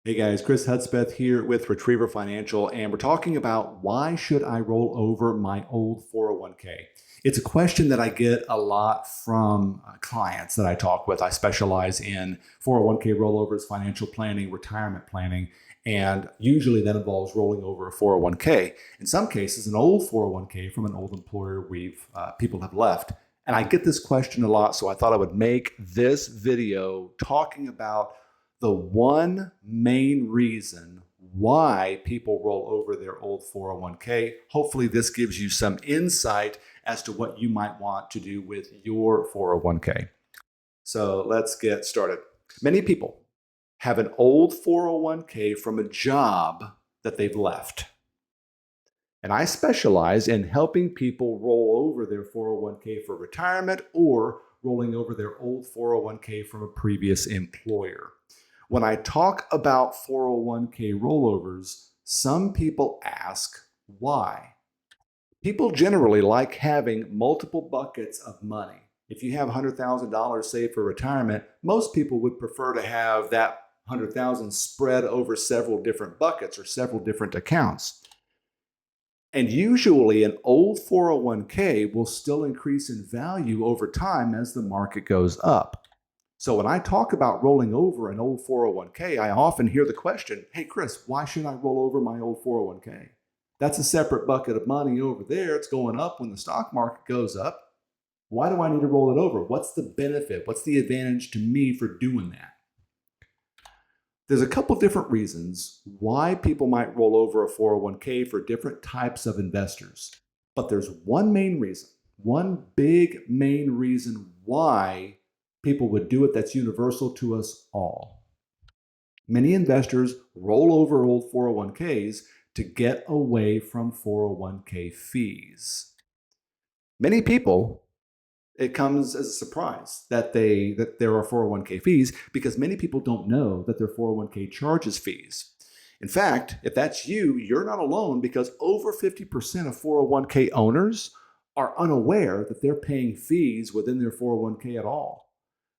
Hey guys, Chris Hudspeth here with Retriever Financial, and we're talking about why should I roll over my old 401k? It's a question that I get a lot from clients that I talk with. I specialize in 401k rollovers, financial planning, retirement planning, and usually that involves rolling over a 401k. In some cases, an old 401k from an old employer people have left. And I get this question a lot, so I thought I would make this video talking about the one main reason why people roll over their old 401k. Hopefully, this gives you some insight as to what you might want to do with your 401k. So let's get started. Many people have an old 401k from a job that they've left. And I specialize in helping people roll over their 401k for retirement or rolling over their old 401k from a previous employer. When I talk about 401k rollovers, some people ask why. People generally like having multiple buckets of money. If you have $100,000 saved for retirement, most people would prefer to have that 100,000 spread over several different buckets or several different accounts. And usually an old 401k will still increase in value over time as the market goes up. So when I talk about rolling over an old 401k, I often hear the question, hey, Chris, why should I roll over my old 401k? That's a separate bucket of money over there. It's going up when the stock market goes up. Why do I need to roll it over? What's the benefit? What's the advantage to me for doing that? There's a couple different reasons why people might roll over a 401k for different types of investors. But there's one main reason, one big main reason why people would do it that's universal to us all. Many investors roll over old 401ks to get away from 401k fees. Many people, it comes as a surprise that there are 401k fees because many people don't know that their 401k charges fees. In fact, if that's you, you're not alone because over 50% of 401k owners are unaware that they're paying fees within their 401k at all.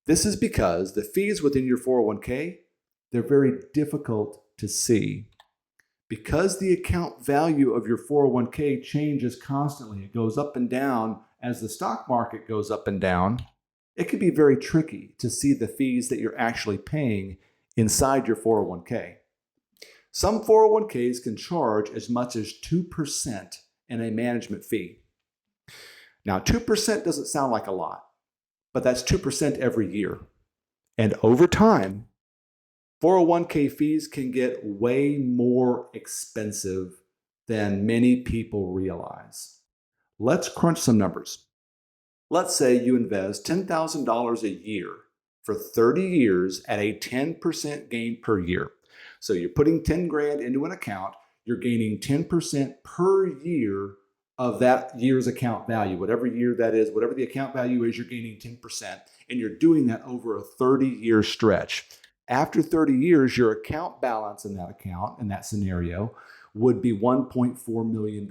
This is because the fees within your 401k, they're very difficult to see. Because the account value of your 401k changes constantly, it goes up and down as the stock market goes up and down, it can be very tricky to see the fees that you're actually paying inside your 401k. Some 401ks can charge as much as 2% in a management fee. Now, 2% doesn't sound like a lot, but that's 2% every year. And over time, 401k fees can get way more expensive than many people realize. Let's crunch some numbers. Let's say you invest $10,000 a year for 30 years at a 10% gain per year. So you're putting 10 grand into an account, you're gaining 10% per year of that year's account value. Whatever year that is, whatever the account value is, you're gaining 10%, and you're doing that over a 30-year stretch. After 30 years, your account balance in that account, in that scenario, would be $1.4 million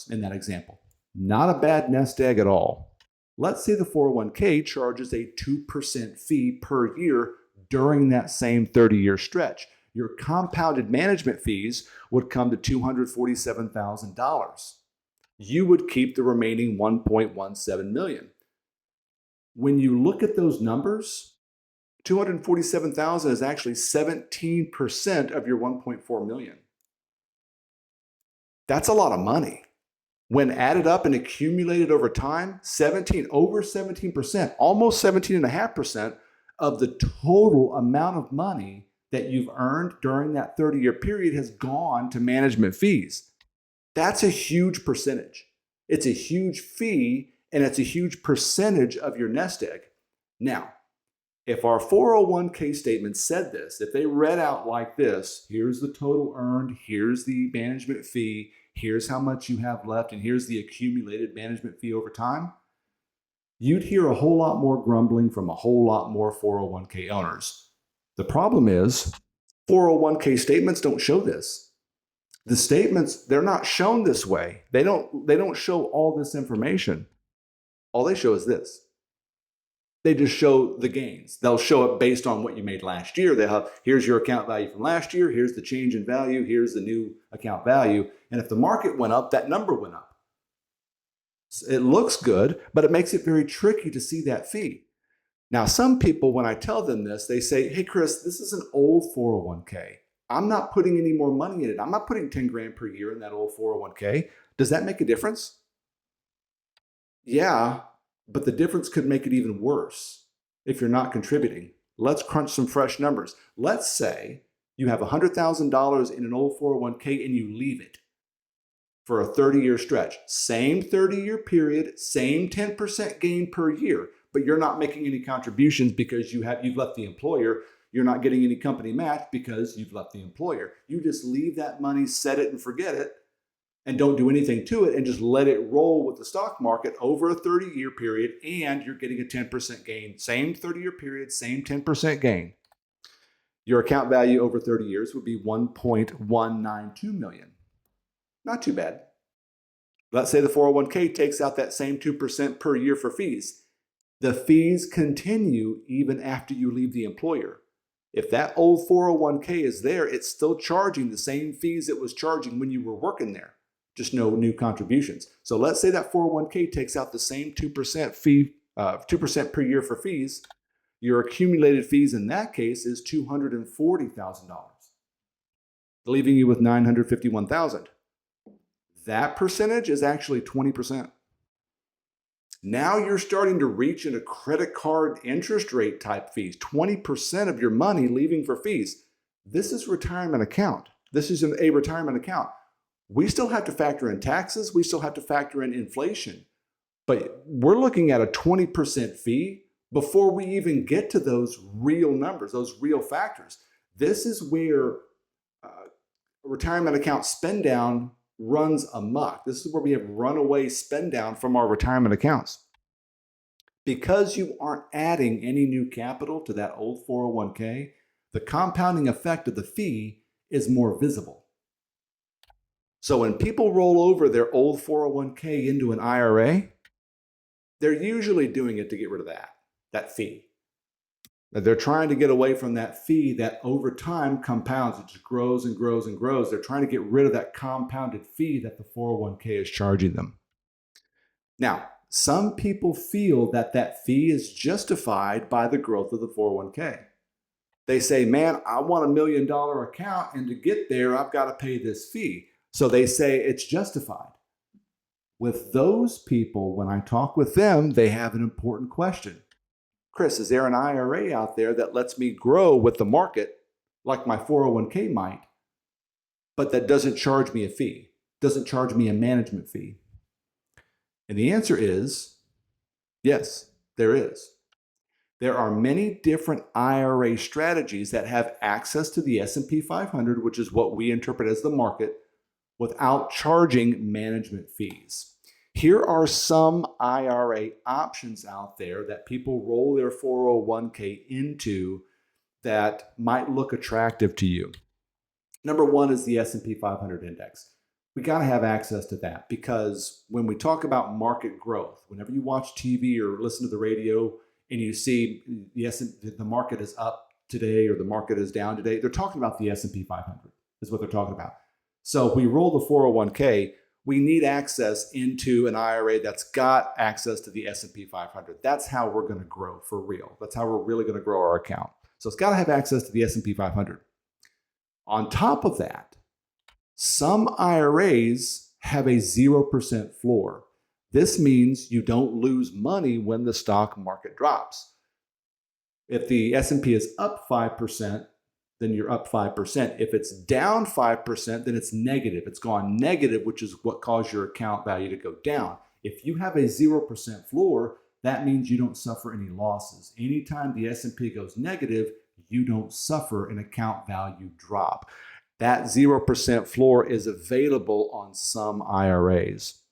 in that example. Not a bad nest egg at all. Let's say the 401k charges a 2% fee per year during that same 30-year stretch. Your compounded management fees would come to $247,000. You would keep the remaining $1.17 million. When you look at those numbers, $247,000 is actually 17% of your $1.4 million. That's a lot of money. When added up and accumulated over time, over 17%, almost 17.5% of the total amount of money that you've earned during that 30-year period has gone to management fees. That's a huge percentage. It's a huge fee, and it's a huge percentage of your nest egg. Now, if our 401k statement said this, if they read out like this, here's the total earned, here's the management fee, here's how much you have left, and here's the accumulated management fee over time, you'd hear a whole lot more grumbling from a whole lot more 401k owners. The problem is 401k statements don't show this. The statements, they're not shown this way. They don't show all this information. All they show is this. They just show the gains. They'll show it based on what you made last year. They'll have, here's your account value from last year, here's the change in value, here's the new account value. And if the market went up, that number went up. It looks good, but it makes it very tricky to see that fee. Now, some people, when I tell them this, they say, hey, Chris, this is an old 401k. I'm not putting any more money in it. I'm not putting 10 grand per year in that old 401k. Does that make a difference? Yeah, but the difference could make it even worse if you're not contributing. Let's crunch some fresh numbers. Let's say you have $100,000 in an old 401k and you leave it for a 30-year stretch. Same 30-year period, same 10% gain per year, but you're not making any contributions because you've left the employer. You're not getting any company match because you've left the employer. You just leave that money, set it and forget it, and don't do anything to it and just let it roll with the stock market over a 30-year period, and you're getting a 10% gain. Same 30-year period, same 10% gain. Your account value over 30 years would be $1.192 million. Not too bad. Let's say the 401k takes out that same 2% per year for fees. The fees continue even after you leave the employer. If that old 401k is there, it's still charging the same fees it was charging when you were working there, just no new contributions. So let's say that 401k takes out the same 2% fee, 2% per year for fees. Your accumulated fees in that case is $240,000, leaving you with $951,000. That percentage is actually 20%. Now you're starting to reach in a credit card interest rate type fees, 20% of your money leaving for fees. This is retirement account. This is a retirement account. We still have to factor in taxes. We still have to factor in inflation. But we're looking at a 20% fee before we even get to those real numbers, those real factors. This is where retirement account spend down runs amok. This is where we have runaway spend down from our retirement accounts. Because you aren't adding any new capital to that old 401k, the compounding effect of the fee is more visible. So when people roll over their old 401k into an IRA, they're usually doing it to get rid of that fee. They're trying to get away from that fee that over time compounds. It just grows and grows and grows. They're trying to get rid of that compounded fee that the 401k is charging them. Now, some people feel that that fee is justified by the growth of the 401k. They say, man, I want $1 million account, and to get there, I've got to pay this fee. So they say it's justified. With those people, when I talk with them, they have an important question. Chris, is there an IRA out there that lets me grow with the market like my 401k might, but that doesn't charge me a fee, doesn't charge me a management fee? And the answer is yes, there is. There are many different IRA strategies that have access to the S&P 500, which is what we interpret as the market, without charging management fees. Here are some IRA options out there that people roll their 401k into that might look attractive to you. Number one is the S&P 500 index. We got to have access to that because when we talk about market growth, whenever you watch TV or listen to the radio and you see the market is up today or the market is down today, they're talking about the S&P 500 is what they're talking about. So if we roll the 401k, we need access into an IRA that's got access to the S&P 500. That's how we're going to grow for real. That's how we're really going to grow our account. So it's got to have access to the S&P 500. On top of that, some IRAs have a 0% floor. This means you don't lose money when the stock market drops. If the S&P is up 5%, then you're up 5%. If it's down 5%, then it's negative. It's gone negative, which is what caused your account value to go down. If you have a 0% floor, that means you don't suffer any losses. Anytime the S&P goes negative, you don't suffer an account value drop. That 0% floor is available on some IRAs.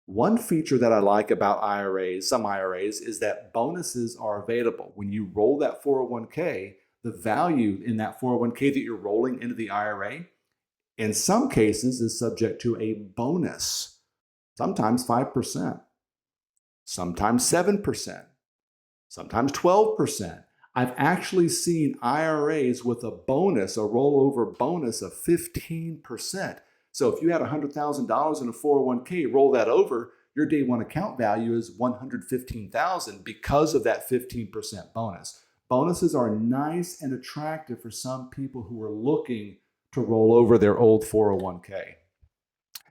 One feature that I like about IRAs, some IRAs, is that bonuses are available. When you roll that 401k, the value in that 401k that you're rolling into the IRA, in some cases, is subject to a bonus. Sometimes 5%, sometimes 7%, sometimes 12%. I've actually seen IRAs with a bonus, a rollover bonus of 15%. So if you had $100,000 in a 401k, roll that over, your day one account value is $115,000 because of that 15% bonus. Bonuses are nice and attractive for some people who are looking to roll over their old 401k.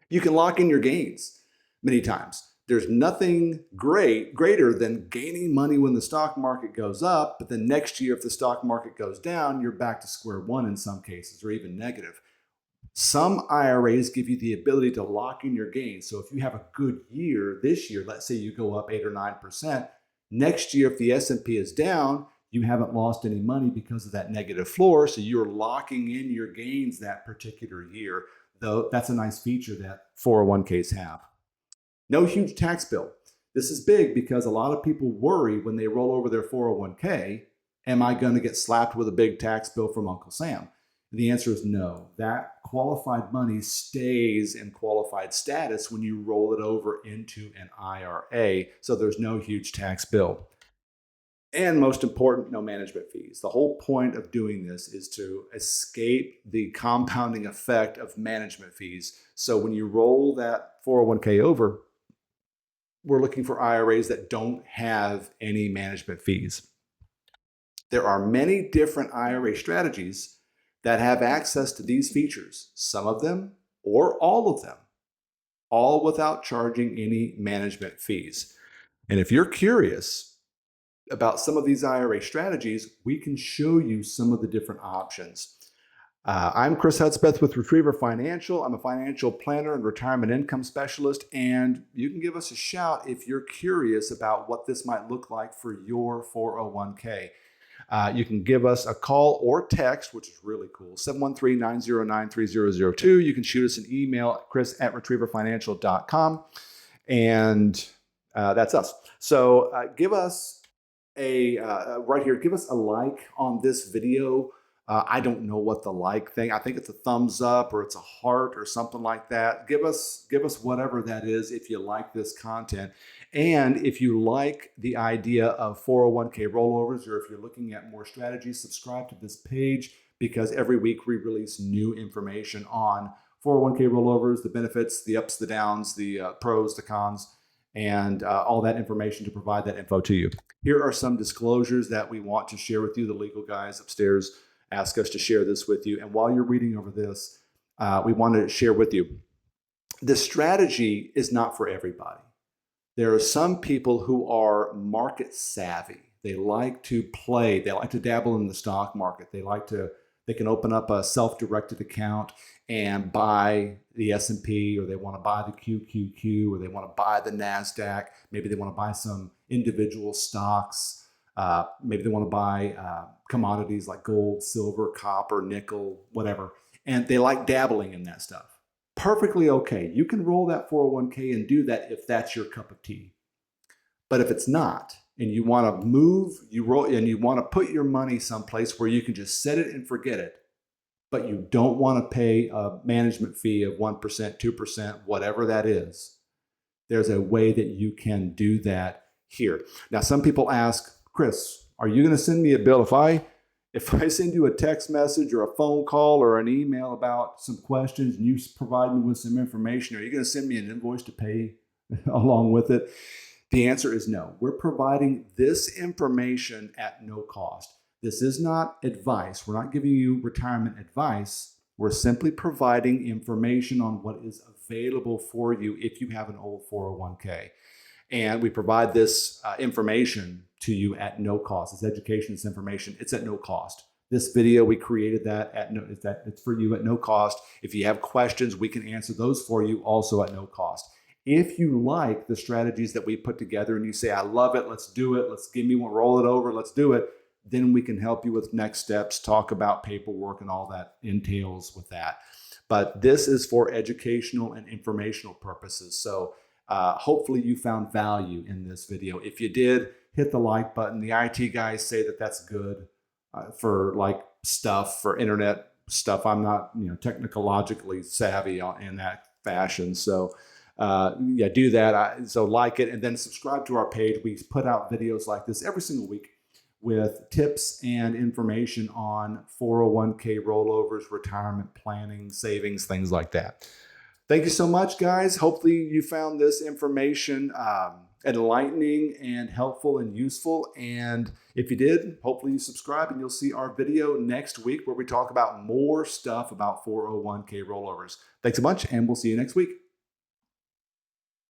You can lock in your gains many times. There's nothing greater than gaining money when the stock market goes up, but then next year, if the stock market goes down, you're back to square one in some cases, or even negative. Some IRAs give you the ability to lock in your gains. So if you have a good year this year, let's say you go up 8 or 9%, next year if the S&P is down, you haven't lost any money because of that negative floor, so you're locking in your gains that particular year. Though that's a nice feature that 401ks have. No huge tax bill. This is big because a lot of people worry when they roll over their 401k, am I going to get slapped with a big tax bill from Uncle Sam? And the answer is no. That qualified money stays in qualified status when you roll it over into an IRA, so there's no huge tax bill. And most important, no management fees. The whole point of doing this is to escape the compounding effect of management fees. So when you roll that 401k over, we're looking for IRAs that don't have any management fees. There are many different IRA strategies that have access to these features, some of them or all of them, all without charging any management fees. And if you're curious about some of these IRA strategies, we can show you some of the different options. I'm Chris Hudspeth with Retriever Financial. I'm a financial planner and retirement income specialist, and you can give us a shout if you're curious about what this might look like for your 401k. You can give us a call or text, which is really cool, 713-909-3002. You can shoot us an email at chris@retrieverfinancial.com, and that's us. So give us right here, give us a like on this video. I don't know what the like thing, I think it's a thumbs up or it's a heart or something like that. Give us whatever that is if you like this content. And if you like the idea of 401k rollovers, or if you're looking at more strategies, subscribe to this page, because every week we release new information on 401k rollovers, the benefits, the ups, the downs, the pros, the cons, and all that information to provide that info to you. Here are some disclosures that we want to share with you. The legal guys upstairs ask us to share this with you. And while you're reading over this, we want to share with you, this strategy is not for everybody. There are some people who are market savvy. They like to play. They like to dabble in the stock market. They can open up a self-directed account and buy the S&P, or they want to buy the QQQ, or they want to buy the NASDAQ. Maybe they want to buy some individual stocks. Maybe they want to buy commodities like gold, silver, copper, nickel, whatever. And they like dabbling in that stuff. Perfectly okay. You can roll that 401k and do that if that's your cup of tea. But if it's not, and you want to move, you want to put your money someplace where you can just set it and forget it, but you don't want to pay a management fee of 1%, 2%, whatever that is, there's a way that you can do that here. Now, some people ask, Chris, are you going to send me a bill? If I send you a text message or a phone call or an email about some questions and you provide me with some information, are you going to send me an invoice to pay along with it? The answer is no. We're providing this information at no cost. This is not advice. We're not giving you retirement advice. We're simply providing information on what is available for you if you have an old 401k. And we provide this information to you at no cost. It's education, it's information, it's at no cost. This video, we created that it's for you at no cost. If you have questions, we can answer those for you also at no cost. If you like the strategies that we put together and you say, I love it, let's do it, give me one, roll it over, let's do it, then we can help you with next steps, talk about paperwork and all that entails with that. But this is for educational and informational purposes. So hopefully you found value in this video. If you did, hit the like button. The IT guys say that that's good for like stuff, for internet stuff. I'm not technologically savvy in that fashion. So yeah, do that. So like it and then subscribe to our page. We put out videos like this every single week with tips and information on 401k rollovers, retirement planning, savings, things like that. Thank you so much, guys. Hopefully you found this information enlightening and helpful and useful. And if you did, hopefully you subscribe and you'll see our video next week where we talk about more stuff about 401k rollovers. Thanks a bunch, and we'll see you next week.